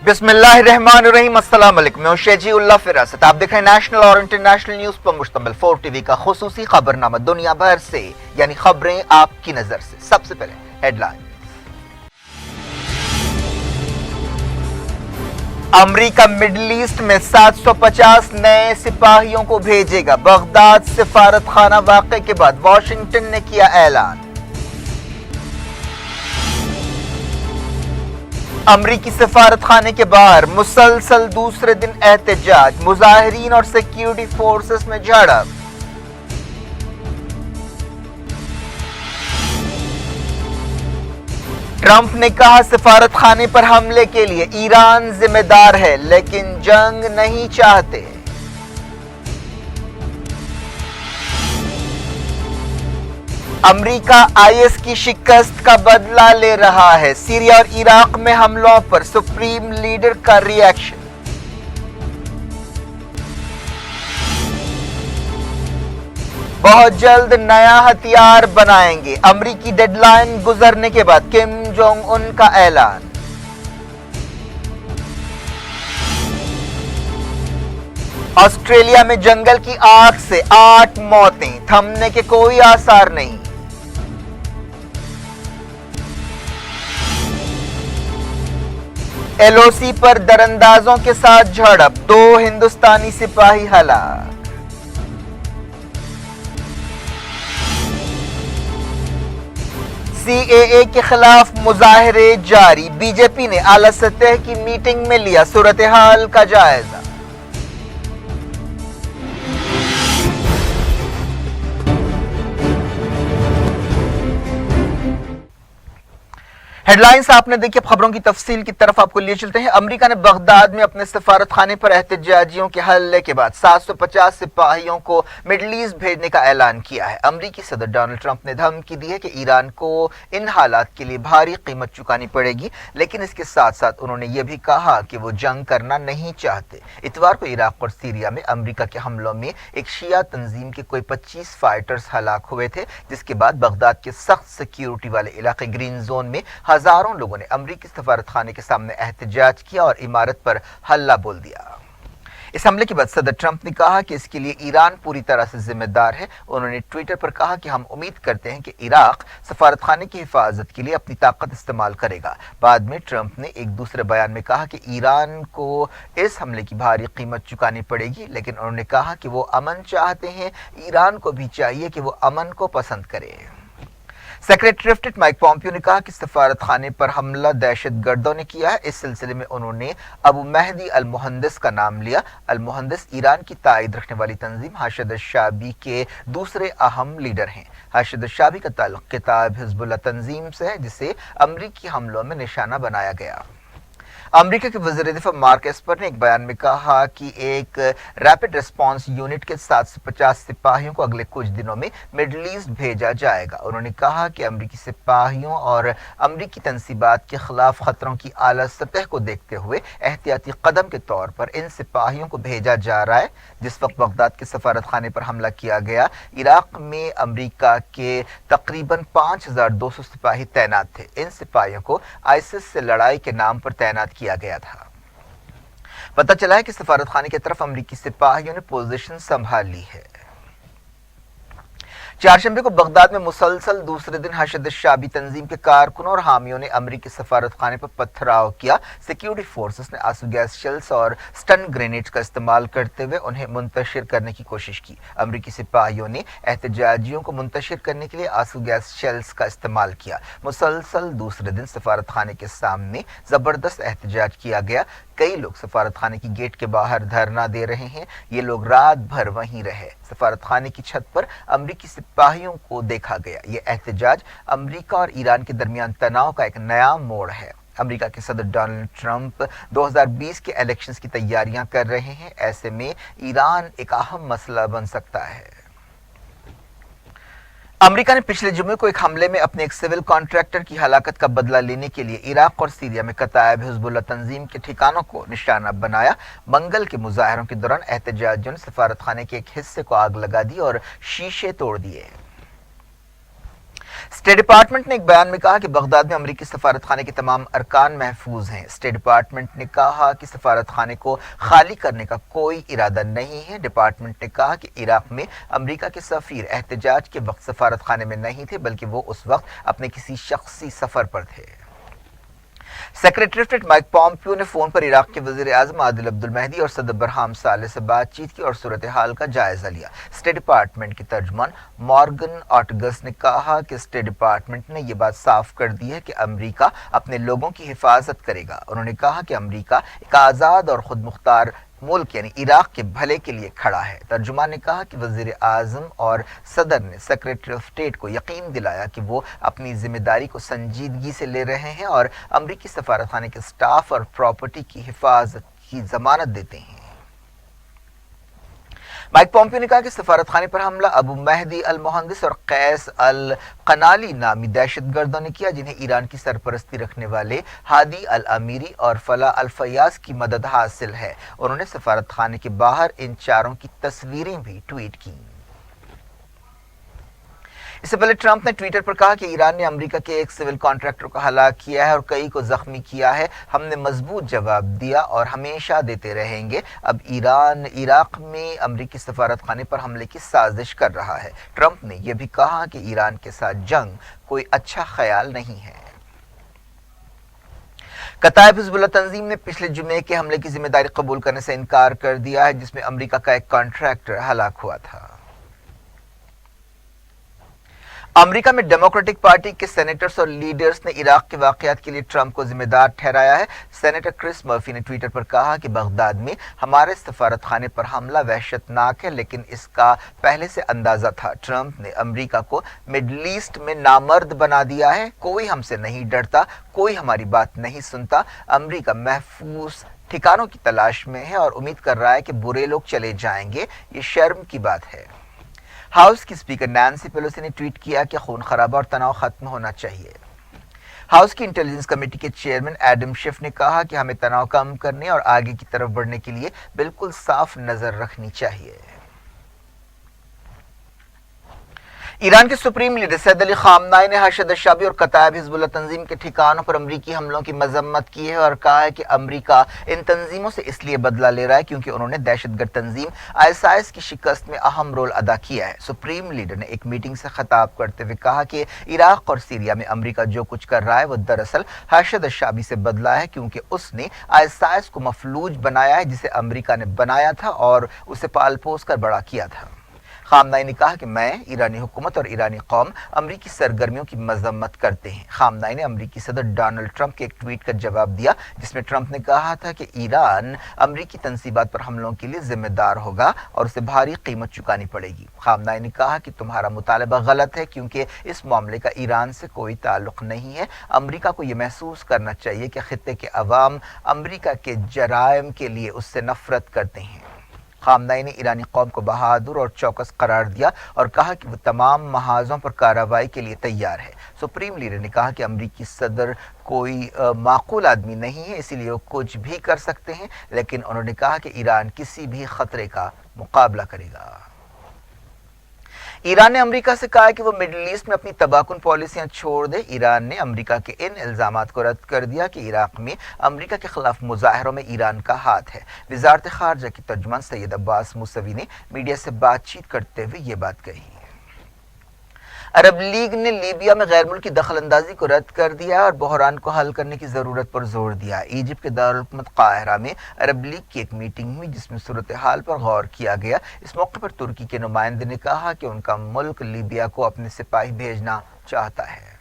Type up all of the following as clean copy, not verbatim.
बिस्मिल्लाहिर्रहमानिर्रहीम। अस्सलाम वालेकुम। मैं शेजी उल्लाह फिरासत। आप देख रहे हैं नेशनल और इंटरनेशनल न्यूज पर मुश्तमिल 4 टीवी का खुसूसी खबरनामा दुनिया भर से, यानी खबरें आपकी नजर से। सबसे पहले हेडलाइन। अमेरिका मिडिल ईस्ट में 750 नए सिपाहियों को भेजेगा। बगदाद सिफारत खाना वाक़े के बाद वाशिंगटन ने किया ऐलान। अमरीकी सफारत खाने के बाहर मुसलसल दूसरे दिन एहतजाज, मुजाहिरीन और सिक्योरिटी फोर्सेस में झड़प। ट्रंप ने कहा सफारत खाने पर हमले के लिए ईरान जिम्मेदार है, लेकिन जंग नहीं चाहते। अमेरिका आईएस की शिकस्त का बदला ले रहा है। सीरिया और इराक में हमलों पर सुप्रीम लीडर का रिएक्शन। बहुत जल्द नया हथियार बनाएंगे। अमेरिकी डेडलाइन गुजरने के बाद किम जोंग उन का ऐलान। ऑस्ट्रेलिया में जंगल की आग से 8 मौतें, थमने के कोई आसार नहीं। एलओसी पर दरअंदाजों के साथ झड़प, 2 हिंदुस्तानी सिपाही हलाक। सीएए के खिलाफ मुजाहरे जारी, बीजेपी ने आला सतह की मीटिंग में लिया सूरत हाल का जायजा। हेडलाइंस आपने देखी। खबरों की तफसील की तरफ आपको लिए चलते हैं। अमेरिका ने बगदाद में अपने सफारत खाने पर एहतजाजियों के हमले के बाद 750 सिपाहियों को मिडिल ईस्ट भेजने का ऐलान किया है। अमेरिकी सदर डोनाल्ड ट्रंप ने धमकी दी है कि ईरान को इन हालात के लिए भारी कीमत चुकानी पड़ेगी, लेकिन इसके साथ साथ उन्होंने ये भी कहा कि वो जंग करना नहीं चाहते। इतवार को इराक और सीरिया में अमेरिका के हमलों में एक शिया तंजीम के कोई 25 फाइटर्स हलाक हुए थे, जिसके बाद बगदाद के सख्त सिक्योरिटी वाले इलाके ग्रीन जोन में हजारों लोगों ने अमेरिकी सफारत खाने के सामने एहतजाज किया और इमारत पर हल्ला बोल दिया। इस हमले के बाद सदर ट्रंप ने कहा कि इसके लिए ईरान पूरी तरह से जिम्मेदार है। उन्होंने ट्विटर पर कहा कि हम उम्मीद करते हैं कि इराक सफारत खाने की हिफाजत के लिए अपनी ताकत इस्तेमाल करेगा। बाद में ट्रंप ने एक दूसरे बयान में कहा कि ईरान को इस हमले की भारी कीमत चुकानी पड़ेगी, लेकिन उन्होंने कहा कि वो अमन चाहते हैं। ईरान को भी चाहिए कि वो अमन को पसंद करे। Secretary of state Mike Pompeo ने कहा कि सफारत खाने पर हमला दहशतगर्दों ने किया है। इस सिलसिले में उन्होंने अबू महदी अल मुहंदिस का नाम लिया। अल मुहंदिस ईरान की ताईद रखने वाली तंजीम हशद अश-शाबी के दूसरे अहम लीडर हैं। हशद अश-शाबी का ताल्लुक किताब हिजबुल्लाह तंजीम से है, जिसे अमरीकी हमलों में निशाना बनाया गया। अमेरिका के वज़ीर दिफा मार्क एस्पर ने एक बयान में कहा कि एक रैपिड रिस्पांस यूनिट के 750 सिपाहियों को अगले कुछ दिनों में मिडिल ईस्ट भेजा जाएगा। उन्होंने कहा कि अमेरिकी सिपाहियों और अमेरिकी तंसीबात के खिलाफ खतरों की आला सतह को देखते हुए एहतियाती कदम के तौर पर इन सिपाहियों को भेजा जा रहा है। जिस वक्त बगदाद के सफारत खाने पर हमला किया गया, इराक में अमेरिका के तकरीबन 5200 सिपाही तैनात थे। इन सिपाहियों को आईसिस से लड़ाई के नाम पर तैनात किया गया था। पता चला है कि सफारत खाने की तरफ अमेरिकी सिपाहियों ने पोजीशन संभाल ली है। चारशंबे को बगदाद में मुसलसल दूसरे दिन हशद अश-शाबी तंजीम के कारकुनों और हामियों ने अमेरिकी सफारत खाने पर पथराव किया। सिक्योरिटी फोर्सेस ने आंसू गैस शेल्स और स्टन ग्रेनेड्स का इस्तेमाल करते हुए उन्हें मुंतशिर करने की कोशिश की। अमेरिकी सिपाहियों ने एहतजाजियों को मुंतशिर करने के लिए आंसू गैस शेल्स का इस्तेमाल किया। मुसलसल दूसरे दिन सफारत खाने के सामने जबरदस्त एहतजाज किया गया। कई लोग सफारत खाने की गेट के बाहर धरना दे रहे हैं। ये लोग रात भर वहीं रहे। सफारत खाने की छत पर अमेरिकी सिपाहियों को देखा गया। ये एहतजाज अमेरिका और ईरान के दरमियान तनाव का एक नया मोड़ है। अमेरिका के सदर डोनाल्ड ट्रंप 2020 के इलेक्शंस की तैयारियां कर रहे हैं। ऐसे में ईरान एक अहम मसला बन सकता है। अमेरिका ने पिछले जुमे को एक हमले में अपने एक सिविल कॉन्ट्रैक्टर की हलाकत का बदला लेने के लिए इराक और सीरिया में कतायब हिजबुल्लाह तंजीम के ठिकानों को निशाना बनाया। मंगल के मुजाहरों के दौरान एहतजाजियों ने सफारत खाने के एक हिस्से को आग लगा दी और शीशे तोड़ दिए। اسٹیٹ ڈپارٹمنٹ نے ایک بیان میں کہا کہ بغداد میں امریکی سفارت خانے کے تمام ارکان محفوظ ہیں۔ اسٹیٹ ڈپارٹمنٹ نے کہا کہ سفارت خانے کو خالی کرنے کا کوئی ارادہ نہیں ہے۔ ڈپارٹمنٹ نے کہا کہ عراق میں امریکہ کے سفیر احتجاج کے وقت سفارت خانے میں نہیں تھے بلکہ وہ اس وقت اپنے کسی شخصی سفر پر تھے۔ سیکریٹری اسٹیٹ مائک پومپیو نے فون پر عراق کے وزیر اعظم عادل عبد المہدی اور صدر برہام صالح سے بات چیت کی اور صورتحال کا جائزہ لیا۔ اسٹیٹ ڈپارٹمنٹ کے ترجمان مارگن آرٹگس نے کہا کہ اسٹیٹ ڈپارٹمنٹ نے یہ بات صاف کر دی ہے کہ امریکہ اپنے لوگوں کی حفاظت کرے گا۔ انہوں نے کہا کہ امریکہ ایک آزاد اور خود مختار ملک یعنی عراق کے بھلے کے لیے کھڑا ہے۔ ترجمان نے کہا کہ وزیر اعظم اور صدر نے سیکریٹری آف اسٹیٹ کو یقین دلایا کہ وہ اپنی ذمہ داری کو سنجیدگی سے لے رہے ہیں اور امریکی سفارت خانے کے سٹاف اور پراپرٹی کی حفاظت کی ضمانت دیتے ہیں۔ مائک پومپیو نے کہا کہ سفارت خانے پر حملہ ابو مہدی المہندس اور قیس القنالی نامی دہشت گردوں نے کیا، جنہیں ایران کی سرپرستی رکھنے والے ہادی الامیری اور فلاح الفیاض کی مدد حاصل ہے۔ انہوں نے سفارت خانے کے باہر ان چاروں کی تصویریں بھی ٹویٹ کی۔ اس سے پہلے ٹرمپ نے ٹویٹر پر کہا کہ ایران نے امریکہ کے ایک سول کانٹریکٹر کو ہلاک کیا ہے اور کئی کو زخمی کیا ہے۔ ہم نے مضبوط جواب دیا اور ہمیشہ دیتے رہیں گے۔ اب ایران عراق میں امریکی سفارت خانے پر حملے کی سازش کر رہا ہے۔ ٹرمپ نے یہ بھی کہا کہ ایران کے ساتھ جنگ کوئی اچھا خیال نہیں ہے۔ کتائب حزب اللہ تنظیم نے پچھلے جمعے کے حملے کی ذمہ داری قبول کرنے سے انکار کر دیا ہے، جس میں امریکہ کا ایک کانٹریکٹر ہلاک ہوا تھا۔ امریکہ میں ڈیموکریٹک پارٹی کے سینیٹرز اور لیڈرز نے عراق کے واقعات کے لیے ٹرمپ کو ذمہ دار ٹھہرایا ہے۔ سینیٹر کرس مرفی نے ٹویٹر پر کہا کہ بغداد میں ہمارے سفارت خانے پر حملہ وحشتناک ہے، لیکن اس کا پہلے سے اندازہ تھا۔ ٹرمپ نے امریکہ کو مڈل ایسٹ میں نامرد بنا دیا ہے۔ کوئی ہم سے نہیں ڈرتا، کوئی ہماری بات نہیں سنتا۔ امریکہ محفوظ ٹھکانوں کی تلاش میں ہے اور امید کر رہا ہے کہ برے لوگ چلے جائیں گے۔ یہ شرم کی بات ہے۔ ہاؤس کی اسپیکر نینسی پیلوسی نے ٹویٹ کیا کہ خون خرابہ اور تناؤ ختم ہونا چاہیے۔ ہاؤس کی انٹیلیجنس کمیٹی کے چیئرمین ایڈم شیف نے کہا کہ ہمیں تناؤ کم کرنے اور آگے کی طرف بڑھنے کے لیے بالکل صاف نظر رکھنی چاہیے۔ ایران کے سپریم لیڈر سید علی خامنائی نے حشد الشعبی اور کتائب حزب اللہ تنظیم کے ٹھکانوں پر امریکی حملوں کی مذمت کی ہے اور کہا ہے کہ امریکہ ان تنظیموں سے اس لیے بدلہ لے رہا ہے کیونکہ انہوں نے دہشت گرد تنظیم ISIS کی شکست میں اہم رول ادا کیا ہے۔ سپریم لیڈر نے ایک میٹنگ سے خطاب کرتے ہوئے کہا کہ عراق اور سیریا میں امریکہ جو کچھ کر رہا ہے وہ دراصل حشد الشعبی سے بدلہ ہے، کیونکہ اس نے ISIS کو مفلوج بنایا ہے جسے امریکہ نے بنایا تھا اور اسے پال پوس کر بڑا کیا تھا۔ خامنائی نے کہا کہ میں، ایرانی حکومت اور ایرانی قوم امریکی سرگرمیوں کی مذمت کرتے ہیں۔ خامنائی نے امریکی صدر ڈونلڈ ٹرمپ کے ایک ٹویٹ کا جواب دیا جس میں ٹرمپ نے کہا تھا کہ ایران امریکی تنصیبات پر حملوں کے لیے ذمہ دار ہوگا اور اسے بھاری قیمت چکانی پڑے گی۔ خامنائی نے کہا کہ تمہارا مطالبہ غلط ہے کیونکہ اس معاملے کا ایران سے کوئی تعلق نہیں ہے۔ امریکہ کو یہ محسوس کرنا چاہیے کہ خطے کے عوام امریکہ کے جرائم کے لیے اس سے نفرت کرتے ہیں۔ خامنائی نے ایرانی قوم کو بہادر اور چوکس قرار دیا اور کہا کہ وہ تمام محاذوں پر کارروائی کے لیے تیار ہے۔ سپریم لیڈر نے کہا کہ امریکی صدر کوئی معقول آدمی نہیں ہے، اسی لیے وہ کچھ بھی کر سکتے ہیں، لیکن انہوں نے کہا کہ ایران کسی بھی خطرے کا مقابلہ کرے گا۔ ایران نے امریکہ سے کہا کہ وہ مڈل ایسٹ میں اپنی تباہ کن پالیسیاں چھوڑ دے۔ ایران نے امریکہ کے ان الزامات کو رد کر دیا کہ عراق میں امریکہ کے خلاف مظاہروں میں ایران کا ہاتھ ہے۔ وزارت خارجہ کی ترجمان سید عباس موسوی نے میڈیا سے بات چیت کرتے ہوئے یہ بات کہی۔ عرب لیگ نے لیبیا میں غیر ملکی دخل اندازی کو رد کر دیا اور بحران کو حل کرنے کی ضرورت پر زور دیا۔ ایجپٹ کے دارالحکومت قاہرہ میں عرب لیگ کی ایک میٹنگ ہوئی جس میں صورتحال پر غور کیا گیا۔ اس موقع پر ترکی کے نمائندے نے کہا کہ ان کا ملک لیبیا کو اپنے سپاہی بھیجنا چاہتا ہے۔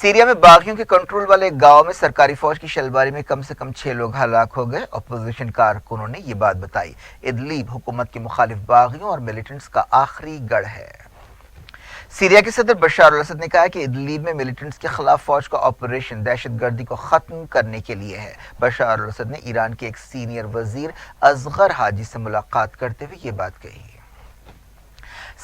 سیریا میں باغیوں کے کنٹرول والے ایک گاؤں میں سرکاری فوج کی شلباری میں کم سے کم 6 لوگ ہلاک ہو گئے۔ اپوزیشن کارکنوں نے یہ بات بتائی۔ ادلیب حکومت کے مخالف باغیوں اور ملیٹنٹس کا آخری گڑھ ہے۔ سیریا کے صدر بشار الاسد نے کہا کہ ادلیب میں ملیٹنٹس کے خلاف فوج کا آپریشن دہشت گردی کو ختم کرنے کے لیے ہے۔ بشار الاسد نے ایران کے ایک سینئر وزیر اصغر حاجی سے ملاقات کرتے ہوئے یہ بات کہی۔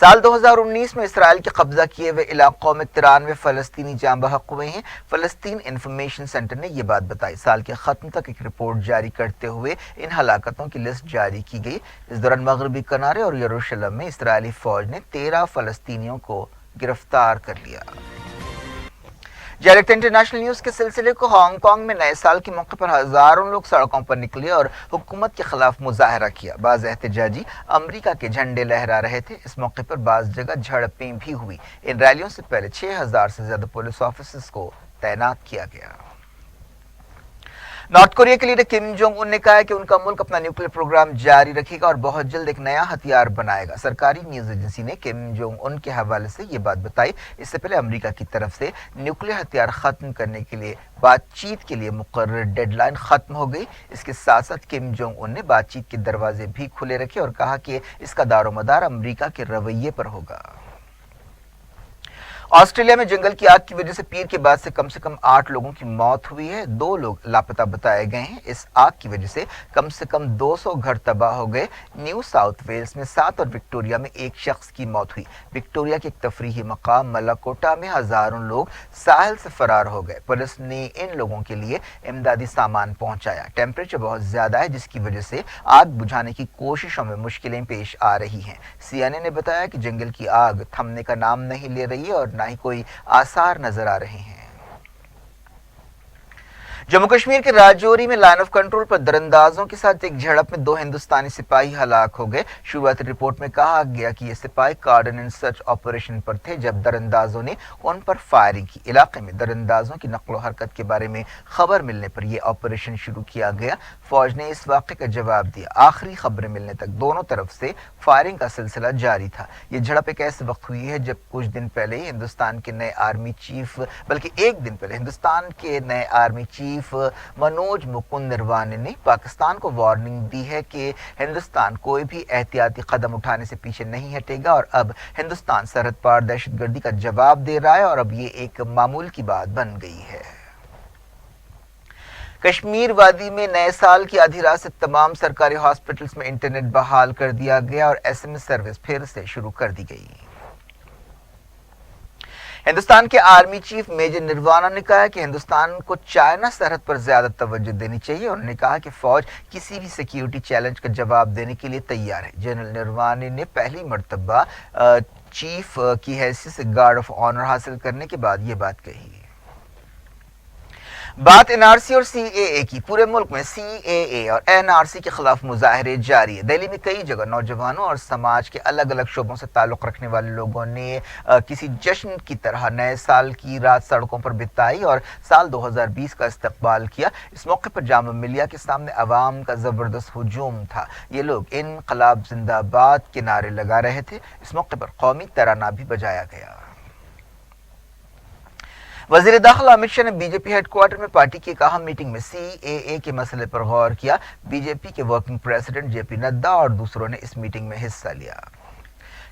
سال 2019 میں اسرائیل کے قبضہ کیے ہوئے علاقوں میں 93 فلسطینی جاں بحق ہوئے ہیں۔ فلسطین انفارمیشن سینٹر نے یہ بات بتائی۔ سال کے ختم تک ایک رپورٹ جاری کرتے ہوئے ان ہلاکتوں کی لسٹ جاری کی گئی۔ اس دوران مغربی کنارے اور یروشلم میں اسرائیلی فوج نے 13 فلسطینیوں کو गिरफ्तार कर लिया। डायरेक्ट इंटरनेशनल न्यूज के सिलसिले को हांग कांग में नए साल के मौके पर हजारों लोग सड़कों पर निकले और हुकूमत के खिलाफ मुजाहरा किया। बाज़ एहतजाजी अमेरिका के झंडे लहरा रहे थे। इस मौके पर बाज़ जगह झड़पें भी हुई। इन रैलियों से पहले 6000 से ज्यादा पुलिस ऑफिसर्स को तैनात किया गया। नॉर्थ कोरिया के लीडर किम जोंग उन ने कहा है कि उनका मुल्क अपना न्यूक्लियर प्रोग्राम जारी रखेगा और बहुत जल्द एक नया हथियार बनाएगा। सरकारी न्यूज एजेंसी ने किम जोंग उन के हवाले से ये बात बताई। इससे पहले अमेरिका की तरफ से न्यूक्लियर हथियार खत्म करने के लिए बातचीत के लिए मुकर्रर डेडलाइन खत्म हो गई। इसके साथ साथ किम जोंग उन ने बातचीत के दरवाजे भी खुले रखे और कहा कि इसका दारोमदार अमेरिका के रवैये पर होगा। ऑस्ट्रेलिया में जंगल की आग की वजह से पीर के बाद से कम 8 लोगों की मौत हुई है। 2 लोग लापता बताए गए हैं। इस आग की वजह से कम 200 घर तबाह हो गए। न्यू साउथ वेल्स में 7 और विक्टोरिया में 1 शख्स की मौत हुई। विक्टोरिया के एक तफरीही मकाम मलाकोटा में हजारों लोग साहिल से फरार हो गए। पुलिस ने इन लोगों के लिए इमदादी सामान पहुंचाया। टेम्परेचर बहुत ज्यादा है जिसकी वजह से आग बुझाने की कोशिशों में मुश्किलें पेश आ रही हैं। CNN ने बताया कि जंगल की आग थमने का नाम नहीं ले रही है और ना ही कोई आसार नजर आ रहे हैं। जम्मू कश्मीर के राजौरी में लाइन ऑफ कंट्रोल पर दरअंदाजों के साथ एक झड़प में 2 हिंदुस्तानी सिपाही हलाक हो गए। शुरुआती रिपोर्ट में कहा गया कि ये सिपाही कार्डन एंड सर्च ऑपरेशन पर थे जब दरअंदाजों ने उन पर फायरिंग की। इलाके में दरअंदाजों की नक्लो हरकत के बारे में खबर मिलने पर यह ऑपरेशन शुरू किया गया। फौज ने इस वाक़े का जवाब दिया। आखिरी खबरें मिलने तक दोनों तरफ से फायरिंग का सिलसिला जारी था। ये झड़प एक ऐसे वक्त हुई है जब कुछ दिन पहले हिंदुस्तान के नए आर्मी चीफ बल्कि एक दिन पहले हिंदुस्तान के नए आर्मी चीफ मनोज मुकुंद नरवाने ने पाकिस्तान को वार्निंग दी है कि हिंदुस्तान कोई भी एहतियाती कदम उठाने से पीछे नहीं हटेगा और अब हिंदुस्तान सरहद पार दहशतगर्दी का जवाब दे रहा है और अब ये एक मामूल की बात बन गई है। कश्मीर वादी में नए साल की आधी रात से तमाम सरकारी हॉस्पिटल्स में इंटरनेट बहाल कर दिया गया और SMS सर्विस फिर से शुरू कर दी गई। हिंदुस्तान के आर्मी चीफ मेजर निर्वाणा ने कहा कि हिंदुस्तान को चाइना सरहद पर ज्यादा तवज्जो देनी चाहिए। उन्होंने कहा कि फौज किसी भी सिक्योरिटी चैलेंज का जवाब देने के लिए तैयार है। जनरल निर्वाणा ने पहली मर्तबा चीफ की हैसियत से गार्ड ऑफ ऑनर हासिल करने के बाद ये बात कही। बात NRC और CAA की। पूरे मुल्क में CAA और NRC के खिलाफ मुजाहरे जारी है। दिल्ली में कई जगह नौजवानों और समाज के अलग अलग शोबों से ताल्लुक रखने वाले लोगों ने किसी जश्न की तरह नए साल की रात सड़कों पर बिताई और साल 2020 का इस्तकबाल किया। इस मौके पर जामा मिलिया के सामने अवाम का जबरदस्त हुजूम था। ये लोग इनकलाब जिंदाबाद के नारे लगा रहे थे। इस मौके पर कौमी तराना भी बजाया गया। वज़ीर दाखिला अमित शाह ने बीजेपी हेडक्वार्टर में पार्टी की एक अहम मीटिंग में CAA के मसले पर गौर किया। बीजेपी के वर्किंग प्रेसिडेंट JP नड्डा और दूसरों ने इस मीटिंग में हिस्सा लिया।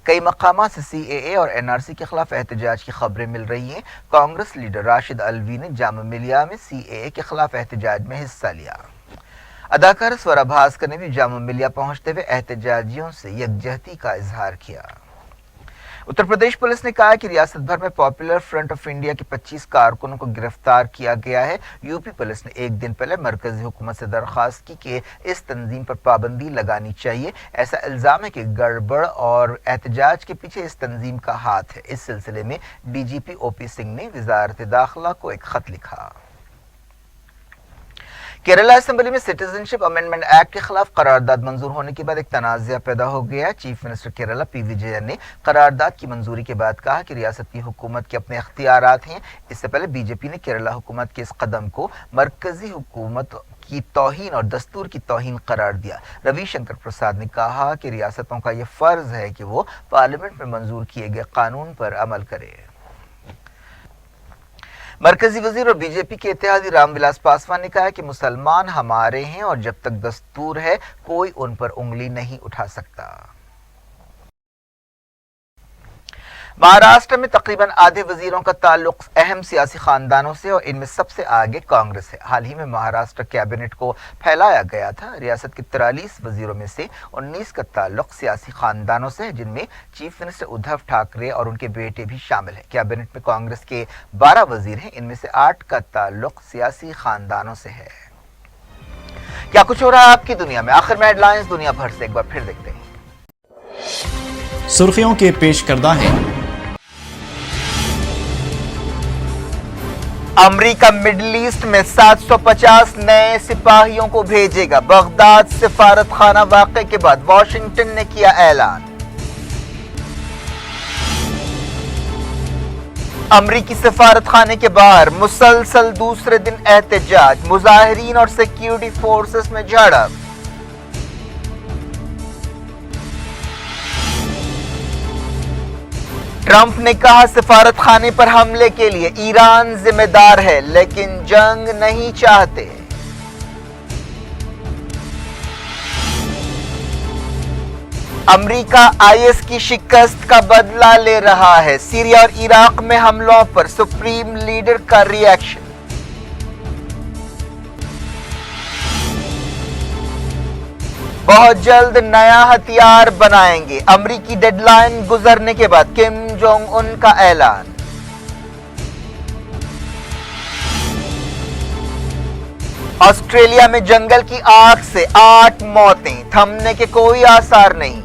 कई मकामात से CAA और NRC के खिलाफ एहतजाज की खबरें मिल रही हैं। कांग्रेस लीडर राशिद अलवी ने जामा मिलिया में CAA के खिलाफ एहतजाज में हिस्सा लिया। अदाकार स्वरा भास्कर ने भी जामा मिलिया पहुंचते हुए एहतजाजियों से यकजहती का इजहार किया। उत्तर प्रदेश पुलिस ने कहा है कि रियासत भर में पॉपुलर फ्रंट ऑफ इंडिया के 25 कारकुनों को गिरफ्तार किया गया है। यूपी पुलिस ने एक दिन पहले मरकजी हुकूमत से दरख्वास्त की कि इस तंजीम पर पाबंदी लगानी चाहिए। ऐसा इल्जाम है कि गड़बड़ और एहतजाज के पीछे इस तंजीम का हाथ है। इस सिलसिले में DGP OP सिंह ने वजारत दाखिला को एक खत लिखा। केरला असेंबली में सिटीजनशिप अमेंडमेंट एक्ट के खिलाफ करारदाद मंजूर होने के बाद एक तनाज़ा पैदा हो गया। चीफ मिनिस्टर केरला PV जयन ने करारदाद की मंजूरी के बाद कहा कि रियासत की हुकूमत के अपने इख्तियारात हैं। इससे पहले बीजेपी ने केरला हुकूमत के इस कदम को मरकजी हुकूमत की तौहीन और दस्तूर की तौहीन करार दिया। रविशंकर प्रसाद ने कहा कि रियासतों का यह फर्ज है कि वो पार्लियामेंट में मंजूर किए गए कानून पर अमल करें। मरकजी वजीर और बीजेपी के इत्तेहादी रामविलास पासवान ने कहा कि मुसलमान हमारे हैं और जब तक दस्तूर है कोई उन पर उंगली नहीं उठा सकता। महाराष्ट्र में तकरीबन आधे वजीरों का ताल्लुक अहम सियासी खानदानों से और इनमें सबसे आगे कांग्रेस है। हाल ही में महाराष्ट्र कैबिनेट को फैलाया गया था। रियासत के 43 वजीरों में से 19 का ताल्लुक सियासी खानदानों से है, जिनमें चीफ मिनिस्टर उद्धव ठाकरे और उनके बेटे भी शामिल हैं। कैबिनेट में कांग्रेस के 12 वजीर हैं, इनमें से 8 का ताल्लुक सियासी खानदानों से है। क्या कुछ हो रहा है आपकी दुनिया में? आखिर में हेडलाइंस दुनिया भर से एक बार फिर देखते हैं। सुर्खियों के पेश करदा हैं امریکہ مڈل ایسٹ میں 750 نئے سپاہیوں کو بھیجے گا۔ بغداد سفارت خانہ واقعے کے بعد واشنگٹن نے کیا اعلان۔ امریکی سفارت خانے کے باہر مسلسل دوسرے دن احتجاج، مظاہرین اور سیکیورٹی فورسز میں جھڑپ۔ ٹرمپ نے کہا سفارت خانے پر حملے کے لیے ایران ذمہ دار ہے لیکن جنگ نہیں چاہتے۔ امریکہ آئی ایس کی شکست کا بدلہ لے رہا ہے۔ سیریا اور عراق میں حملوں پر سپریم لیڈر کا ری ایکشن۔ بہت جلد نیا ہتھیار بنائیں گے، امریکی ڈیڈ لائن گزرنے کے بعد کم جونگ ان کا اعلان۔ آسٹریلیا میں جنگل کی آگ سے 8 موتیں، تھمنے کے کوئی آثار نہیں۔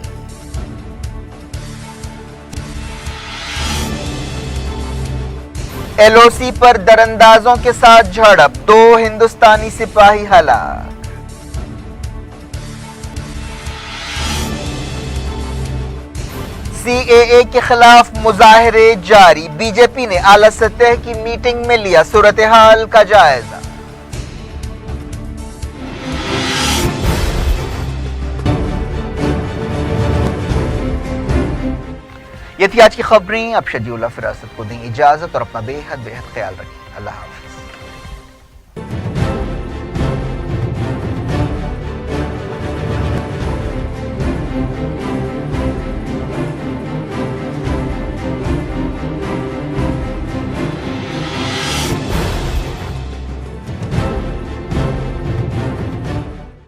ایل او سی پر دراندازوں کے ساتھ جھڑپ، 2 ہندوستانی سپاہی ہلاک۔ سی اے اے کے خلاف مظاہرے جاری، بی جے پی نے اعلیٰ سطح کی میٹنگ میں لیا صورتحال کا جائزہ۔ یہ تھی آج کی خبریں۔ اب شیڈیول فراست کو دیں اجازت اور اپنا بے حد خیال رکھیں۔ اللہ حافظ۔